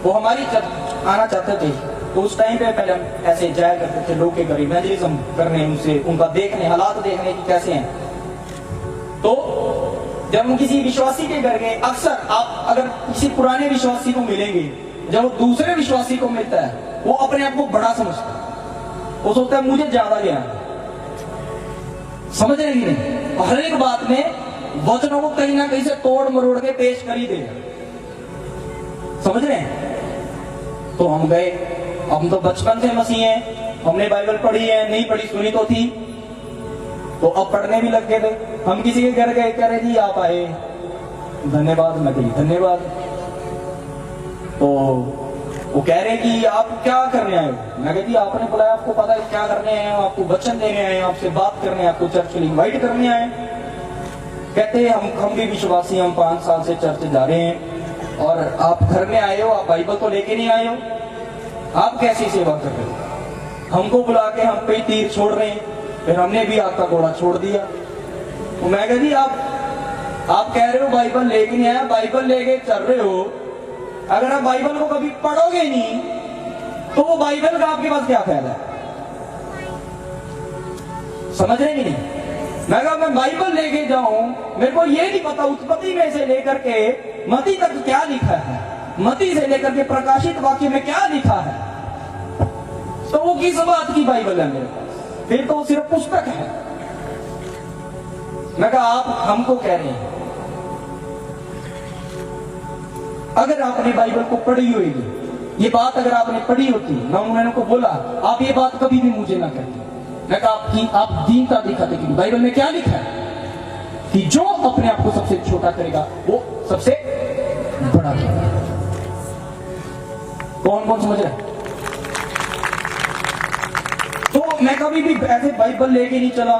वो हमारी आना चाहते थे। तो उस टाइम पे पहले हम ऐसे जाया करते थे लोग के घर इवेंजलिज्म करने, उनसे उनका देखने, हालात देखने की कैसे हैं। तो जब हम किसी विश्वासी के घर गए, अक्सर आप अगर किसी पुराने विश्वासी को मिलेंगे, जब वो दूसरे विश्वासी को मिलता है, वो अपने आप को बड़ा समझता है, वो सोचता है मुझे ज्यादा ज्ञान है। समझ रहे कि नहीं? हर एक बात में वचनों को कहीं ना कहीं से तोड़ मरोड़ के पेश कर ही देगा। समझ रहे हैं? तो हम गए, हम तो बचपन से मसीह हैं, हमने बाइबल पढ़ी है, नहीं पढ़ी सुनी तो थी, तो अब पढ़ने भी लग गए थे। हम किसी के घर गए, कह रहे जी आप आए, धन्यवाद। मैं कही धन्यवाद। तो वो कह रहे कि आप क्या करने आए हो? मैं कहती आपने बुलाया, आपको पता है क्या करने आए, आपको वचन देने आए, आपसे बात करने, आपको चर्च के लिए इन्वाइट करने आए। कहते हम भी विश्वासी, हम 5 साल से चर्च जा रहे हैं और आप घर में आए हो, आप बाइबल तो लेके नहीं आए हो, आप कैसी सेवा कर रहे हो? हमको बुला के हम पे तीर छोड़ रहे हैं, फिर हमने भी आपका घोड़ा छोड़ दिया। तो मैं कहती आप कह रहे हो बाइबल लेके नहीं आया, बाइबल लेके चल रहे हो, अगर आप बाइबल को कभी पढ़ोगे नहीं तो वो बाइबल का आपके पास क्या फायदा है? समझ रहे कि नहीं? मैं कहा मैं बाइबल लेके जाऊं, मेरे को ये नहीं पता उत्पत्ति में से लेकर के मती तक क्या लिखा है, मती से लेकर के प्रकाशित वाक्य में क्या लिखा है, तो वो किस बात की बाइबल है मेरे पास? फिर तो वो सिर्फ पुस्तक है। मैं कहा आप हमको कह रहे हैं, अगर आपने बाइबल को पढ़ी होगी, ये बात अगर आपने पढ़ी होती, मैं उन्होंने को बोला आप ये बात कभी भी मुझे ना कहते। मैं कहा आप दीनता दिखाते कि बाइबल में क्या लिखा है कि जो अपने आप को सबसे छोटा करेगा वो सबसे बड़ा करेगा। कौन समझ रहा है? तो मैं कभी भी ऐसे बाइबल लेके नहीं चला,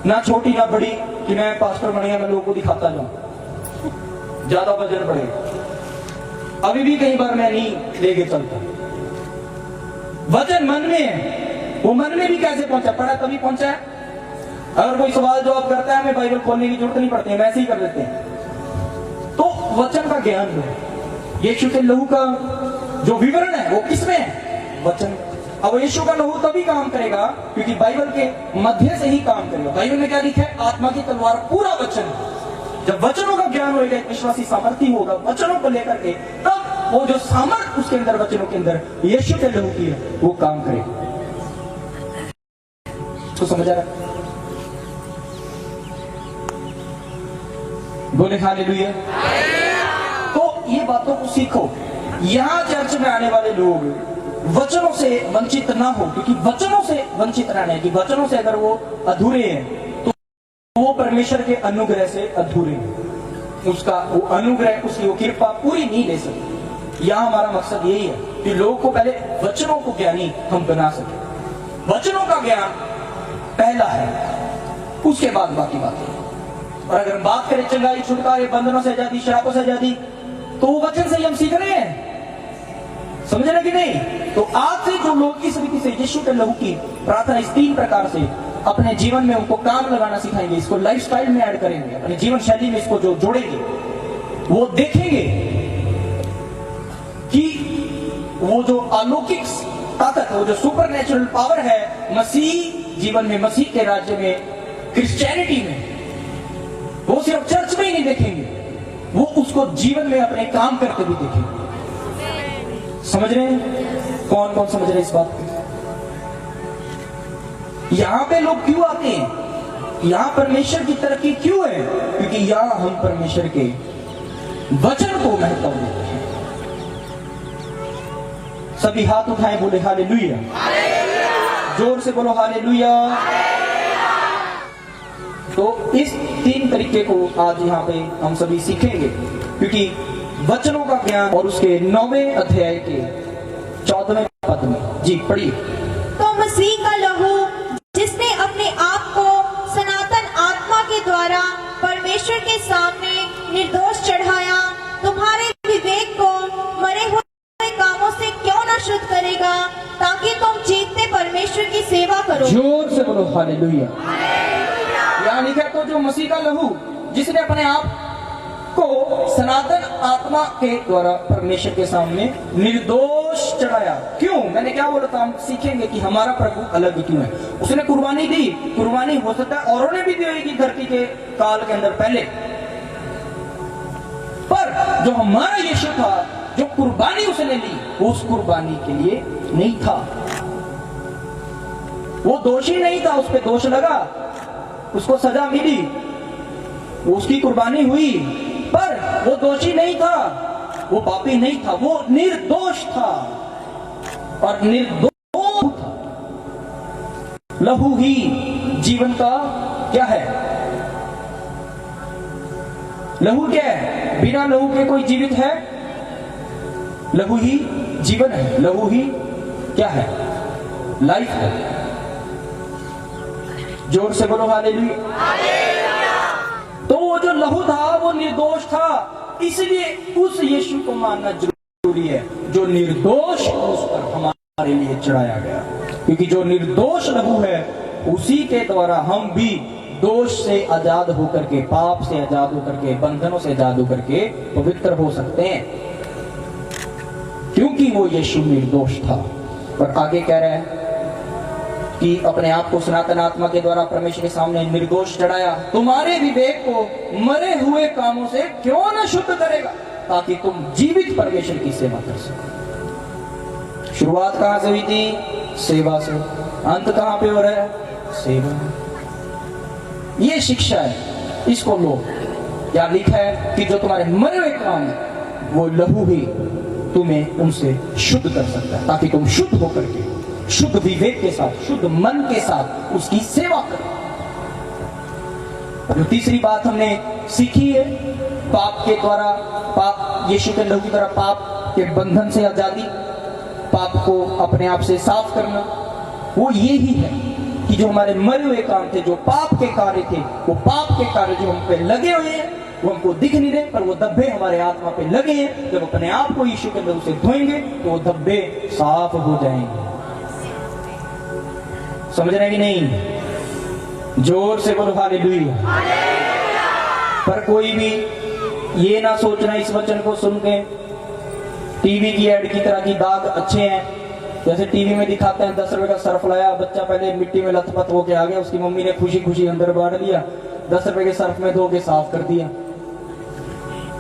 ना छोटी ना बड़ी कि मैं पास्टर बन गया, मैं लोगों को दिखाता जाऊं, ज्यादा वजन बढ़ेगा। अभी भी कई बार मैं नहीं लेके चलता। वचन मन में है, वो मन में भी कैसे पहुंचा? पढ़ा तभी पहुंचा है। अगर कोई सवाल जवाब करता है, हमें बाइबल खोलने की जरूरत नहीं पड़ती है, वैसे ही कर लेते हैं। तो वचन का ज्ञान है, यीशु के लहू का जो विवरण है वो किसमें है? वचन। अब यीशु का लहू तभी काम करेगा क्योंकि बाइबल के मध्य से ही काम करेगा। बाइबल में क्या लिखा है? आत्मा की तलवार पूरा वचन। जब वचनों का ज्ञान होगा, एक विश्वासी सामर्थ्य होगा वचनों को लेकर के, तब वो जो सामर्थ उसके अंदर, वचनों के अंदर यीशु के लहू की है, वो काम करेगा। तो समझ आ रहा है? बोले हालेलुया। तो ये बातों को सीखो। यहां चर्च में आने वाले लोग वचनों से वंचित ना हो, क्योंकि वचनों से वंचित रहने की, वचनों से अगर वो अधूरे हैं तो वो परमेश्वर के अनुग्रह से अधूरे हैं। उसका वो अनुग्रह, उसकी वो कृपा पूरी नहीं ले सकते। यहां हमारा मकसद यही है कि लोगों को पहले वचनों को ज्ञानी हम बना सके। वचनों का ज्ञान पहला है, उसके बाद बाकी बातें। और अगर हम बात करें चंगाई, छुटकारे, बंधनों से आजादी, शराबों से आजादी, तो वो वचन से ही हम सीख रहे हैं। समझ रहे कि नहीं? तो आज से जो लोग इस रीति से यीशु के लहू की प्रार्थना इस 3 प्रकार से अपने जीवन में उनको काम लगाना सिखाएंगे, इसको लाइफस्टाइल में ऐड करेंगे, अपने जीवन शैली में इसको जो जोड़ेंगे, वो देखेंगे कि वो जो अलौकिक ताकत, वो जो सुपरनेचुरल पावर है मसीह जीवन में, मसीह के राज्य में, क्रिश्चियनिटी में, वो सिर्फ चर्च में ही नहीं देखेंगे, वो उसको जीवन में अपने काम करते भी देखेंगे। समझ रहे हैं? कौन समझ रहे हैं इस बात को? यहाँ पे लोग क्यों आते हैं, यहाँ परमेश्वर की तरक्की क्यों है? क्योंकि यहाँ हम परमेश्वर के वचन को महत्व देते हैं। सभी हाथ उठाएं, बोले हालेलुया। जोर से बोलो हालेलुया। तो इस 3 तरीके को आज यहाँ पे हम सभी सीखेंगे, क्योंकि वचनों का ज्ञान और उसके 9वें अध्याय के 14वें पद में, जी पढ़िए। तो मसीह का लहू जिसने अपने आप को सनातन आत्मा के द्वारा परमेश्वर के सामने निर्दोष चढ़ाया, तुम्हारे विवेक को मरे हुए कामों से क्यों न शुद्ध करेगा, ताकि तुम जीतते परमेश्वर की सेवा करो। जोर से बोलो हालेलुया। यहाँ लिखा तो जो मसीह का लहू जिसने अपने आप को सनातन आत्मा के द्वारा परमेश्वर के सामने निर्दोष चढ़ाया। क्यों? मैंने क्या बोला था, हम सीखेंगे कि हमारा प्रभु अलग क्यों है। उसने कुर्बानी दी, कुर्बानी हो सकता है औरों ने भी दी होगी धरती के काल के अंदर पहले, पर जो हमारा यीशु था, जो कुर्बानी उसने ली, वो उस कुर्बानी के लिए नहीं था। वो दोषी नहीं था, उस पर दोष लगा, उसको सजा मिली, उसकी कुर्बानी हुई, पर वो दोषी नहीं था, वो पापी नहीं था, वो निर्दोष था। और निर्दोष था। लहू ही जीवन का क्या है? लहू क्या है? बिना लहू के कोई जीवित है? लहू ही जीवन है। लहू ही क्या है? लाइफ है। जोर से बोलो हालेलुया। तो वो जो लहू था वो निर्दोष था, इसलिए उस यीशु को मानना जरूरी है जो निर्दोष उस पर हमारे लिए चढ़ाया गया। क्योंकि जो निर्दोष लहू है उसी के द्वारा हम भी दोष से आजाद होकर के, पाप से आजाद होकर के, बंधनों से आजाद होकर के पवित्र हो सकते हैं, क्योंकि वो यीशु निर्दोष था। और आगे कह रहा है कि अपने आप को सनातन आत्मा के द्वारा परमेश्वर के सामने निर्दोष चढ़ाया, तुम्हारे विवेक को मरे हुए कामों से क्यों न शुद्ध करेगा, ताकि तुम जीवित परमेश्वर की सेवा कर सको। शुरुआत कहां से हुई थी? सेवा से। अंत कहां पे हो रहा है? सेवा। ये शिक्षा है, इसको लो। या लिखा है कि जो तुम्हारे मरे हुए काम है वो लहू ही तुम्हें उनसे शुद्ध कर सकता है, ताकि तुम शुद्ध होकर के शुद्ध विवेक के साथ, शुद्ध मन के साथ उसकी सेवा करो। जो तीसरी बात हमने सीखी है, पाप के द्वारा, पाप यीशु के लहू की द्वारा पाप के बंधन से आजादी, पाप को अपने आप से साफ करना, वो ये ही है कि जो हमारे मरे हुए काम थे, जो पाप के कार्य थे, वो पाप के कार्य जो हम पे लगे हुए हैं वो हमको दिख नहीं रहे, पर वो धब्बे हमारे आत्मा पे लगे हैं। जब अपने आप को यीशु के लहू से धोएंगे तो वो धब्बे साफ हो जाएंगे। समझ रहे कि नहीं? जोर से बोलो हालेलुया। पर कोई भी ये ना सोचना इस वचन को सुन के टीवी की एड की तरह की दाग अच्छे हैं, जैसे टीवी में दिखाते हैं 10 रुपए का सर्फ लाया, बच्चा पहले मिट्टी में लथपथ होके आ गया, उसकी मम्मी ने खुशी खुशी अंदर बांट लिया, 10 रुपए के सर्फ में धो के साफ कर दिया।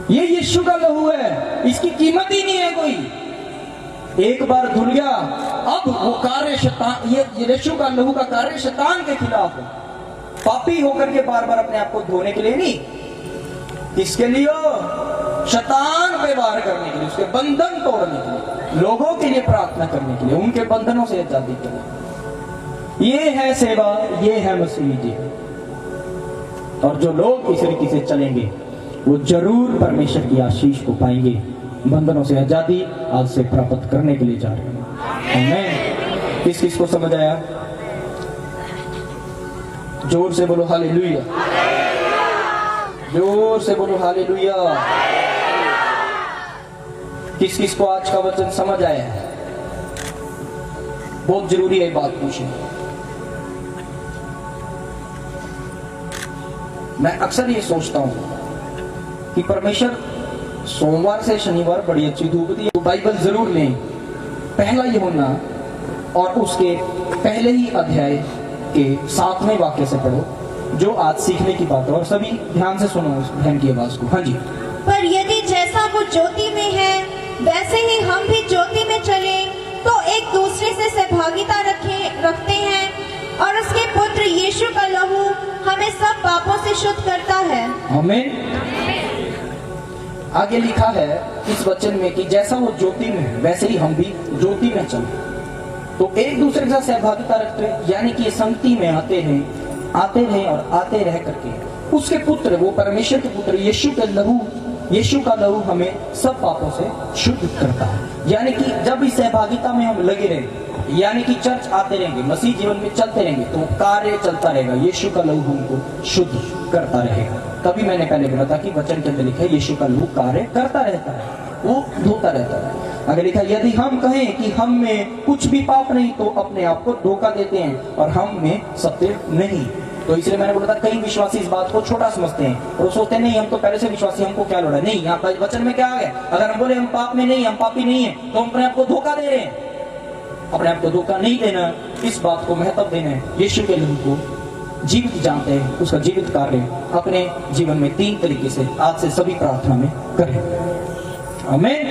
ये यीशु का लहू है, इसकी कीमत ही नहीं है कोई। एक बार धुल गया, अब वो कार्य शैतान, ये यीशु का लहू का कार्य शैतान के खिलाफ है। पापी होकर के बार बार अपने आप को धोने के लिए नहीं, किसके लिए? शैतान पे वार करने के लिए, उसके बंधन तोड़ने के लिए, लोगों के लिए प्रार्थना करने के लिए, उनके बंधनों से आजादी के लिए। ये है सेवा, ये है मसीह जी। और जो लोग इस तरीके से चलेंगे वो जरूर परमेश्वर की आशीष को पाएंगे, बंधनों से आजादी आज से प्राप्त करने के लिए जा रहे हैं। आमीन। किस किस को समझ आया? जोर से बोलो हालेलुया। जोर से बोलो हालेलुया। किस किस को आज का वचन समझ आया है? बहुत जरूरी है बात पूछे। मैं अक्सर ये सोचता हूं कि परमेश्वर सोमवार से शनिवार बड़ी अच्छी धूप दी, तो बाइबल जरूर लें, पहला यूहन्ना और उसके पहले ही अध्याय के 7वें वाक्य से पढ़ो, जो आज सीखने की बात है। और सभी ध्यान से सुनो उस बहन की आवाज को। हाँ जी। पर यदि जैसा वो ज्योति में है वैसे ही हम भी ज्योति में चले तो एक दूसरे से सहभागिता रखते हैं। और उसके पुत्र यीशु का लहू हमें सब पापों से शुद्ध करता है। आमीन। आगे लिखा है इस वचन में कि जैसा वो ज्योति में है वैसे ही हम भी ज्योति में चलें। तो एक दूसरे के साथ सहभागिता रखते हैं, यानी कि ये संगति में आते हैं और आते रह करके उसके पुत्र, वो परमेश्वर के पुत्र यीशु का लहू हमें सब पापों से शुद्ध करता है। यानी कि जब इस सहभागिता में हम लगे रहेंगे, यानी कि चर्च आते रहेंगे, मसीह जीवन में चलते रहेंगे, तो कार्य चलता रहेगा, यीशु का लहू हमको शुद्ध करता रहेगा। तभी मैंने पहले बोला था कि वचन के अंदर लिखा है यीशु का लहू कार्य करता रहता है, वो धोता रहता है। अगर लिखा यदि हम कहें कि हम में कुछ भी पाप नहीं तो अपने आप को धोखा देते हैं और हम में सत्य नहीं। तो इसलिए मैंने बोला था कई विश्वासी इस बात को छोटा समझते हैं और सोचते हैं नहीं हम तो पहले से विश्वासी, हमको क्या लोड़ा। नहीं, यहाँ पर वचन में क्या आ गया, अगर हम बोले हम पाप में नहीं, हम पापी नहीं है, तो हम अपने आप को धोखा दे रहे हैं। अपने आप को धोखा नहीं देना, इस बात को महत्व देना है। यीशु के लहू को जीवित जानते हैं, उसका जीवित कार्य अपने जीवन में 3 तरीके से आज से सभी प्रार्थना में करें। आमीन।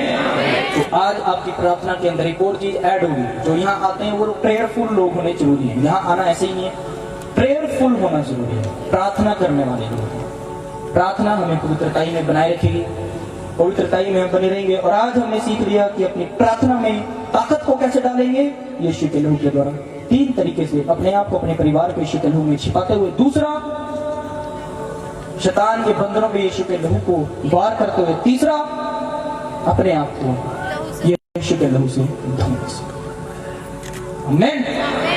तो आज आपकी प्रार्थना के अंदर एक और चीज ऐड होगी, जो यहाँ आते हैं वो प्रेयरफुल लोग होने जरूरी है। यहाँ आना ऐसे ही नहीं है, प्रेयरफुल होना जरूरी है, प्रार्थना करने वाले लोग। प्रार्थना हमें पवित्रताई में बनाए रखेगी, पवित्रताई में हम बने रहेंगे। और आज हमने सीख लिया कि अपनी प्रार्थना में ताकत को कैसे डालेंगे, यीशु के लहू के द्वारा 3 तरीके से अपने आप को, अपने परिवार को यीशु के लहू में छिपाते हुए। दूसरा, शैतान के बंधनों में यीशु के लहू को बाहर करते हुए। तीसरा, अपने आप को यीशु के लहू से धोने से। आमीन।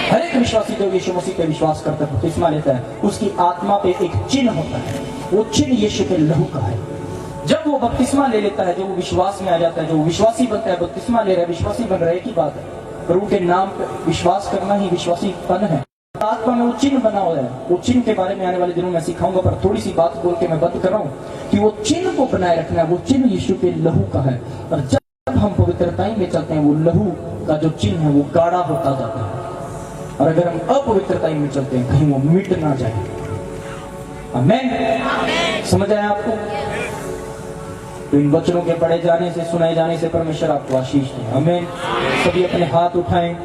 हर एक विश्वासी जो यीशु मसीह पे विश्वास करता है, बपतिस्मा लेता है, उसकी आत्मा पे एक चिन्ह होता है, वो चिन्ह यीशु के लहू का है। जब वो बपतिस्मा ले लेता है, जो वो विश्वास में आ जाता है, जो वो विश्वासी बनता है, बपतिस्मा ले रहा है, विश्वासी बन रहा है, एक ही बात है, प्रभु के नाम पे विश्वास करना ही विश्वासीपन है। आत्मा में वो चिन्ह बना हुआ है। वो चिन्ह के बारे में आने वाले दिनों में सिखाऊंगा, पर थोड़ी सी बात बोल के मैं बंद कर रहा हूँ कि वो चिन्ह को बनाए रखना है। वो चिन्ह यीशु के लहू का है, और जब हम पवित्रताई में चलते हैं, वो लहू का जो चिन्ह है वो गाढ़ा होता जाता है। और अगर हम अपवित्रताई में चलते हैं, कहीं वो मिट ना जाए। आमीन। समझ आया आपको? तो इन वचनों के पढ़े जाने से, सुनाए जाने से परमेश्वर आपको आशीष दे। आमीन। सभी अपने हाथ उठाएं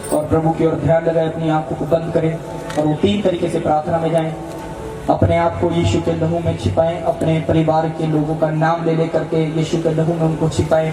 और प्रभु की ओर ध्यान लगाएं, अपनी आंखों को बंद करें और वो 3 तरीके से प्रार्थना में जाएं। अपने आप को यीशु के लहू में छिपाएं, अपने परिवार के लोगों का नाम ले करके यीशु के लहू में उनको छिपाएं।